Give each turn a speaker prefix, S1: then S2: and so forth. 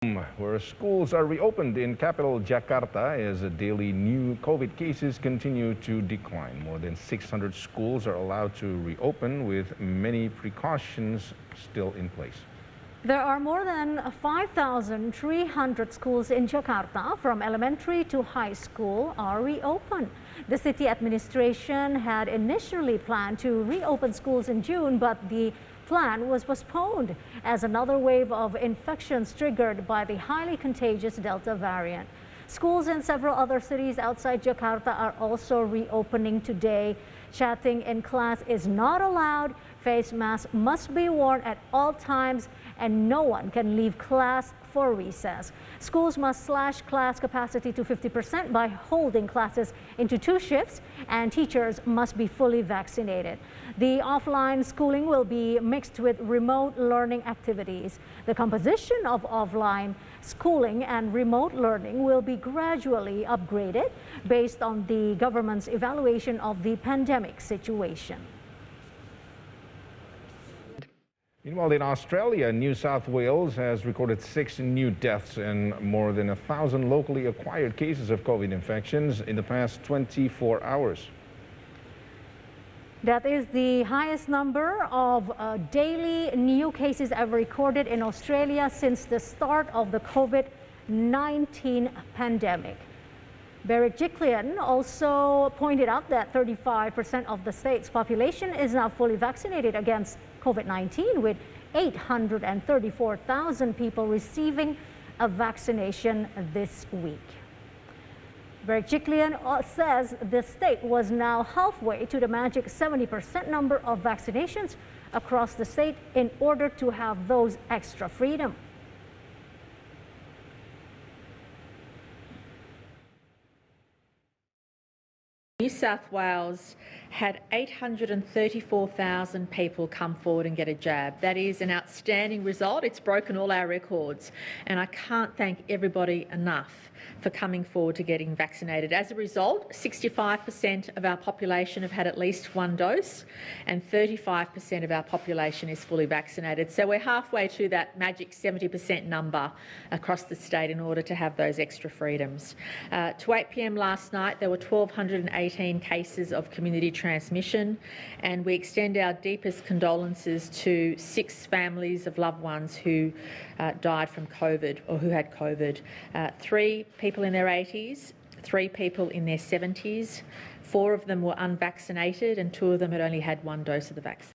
S1: Where schools are reopened in capital Jakarta as daily new COVID cases continue to decline. More than 600 schools are allowed to reopen with many precautions still in place.
S2: There are more than 5,300 schools in Jakarta, from elementary to high school, are reopened. The city administration had initially planned to reopen schools in June, but the plan was postponed as another wave of infections triggered by the highly contagious Delta variant. Schools in several other cities outside Jakarta are also reopening today. Chatting in class is not allowed. Face masks must be worn at all times, and no one can leave class for recess. Schools must slash class capacity to 50% by holding classes into 2 shifts, and teachers must be fully vaccinated. The offline schooling will be mixed with remote learning activities. The composition of offline schooling and remote learning will be gradually upgraded based on the government's evaluation of the pandemic situation.
S1: Meanwhile, in Australia, New South Wales has recorded 6 new deaths and more than 1,000 locally acquired cases of COVID infections in the past 24 hours.
S2: That is the highest number of daily new cases ever recorded in Australia since the start of the COVID-19 pandemic. Berejiklian also pointed out that 35% of the state's population is now fully vaccinated against COVID-19, with 834,000 people receiving a vaccination this week. Berejiklian says the state was now halfway to the magic 70% number of vaccinations across the state in order to have those extra freedom.
S3: New South Wales had 834,000 people come forward and get a jab. That is an outstanding result. It's broken all our records, and I can't thank everybody enough for coming forward to getting vaccinated. As a result, 65% of our population have had at least 1 dose, and 35% of our population is fully vaccinated. So we're halfway to that magic 70% number across the state in order to have those extra freedoms. To 8 p.m. last night, there were 1,218 cases of community transmission, and we extend our deepest condolences to 6 families of loved ones who died from COVID or who had COVID. 3 people in their 80s, 3 people in their 70s, 4 of them were unvaccinated, and 2 of them had only had 1 dose of the vaccine.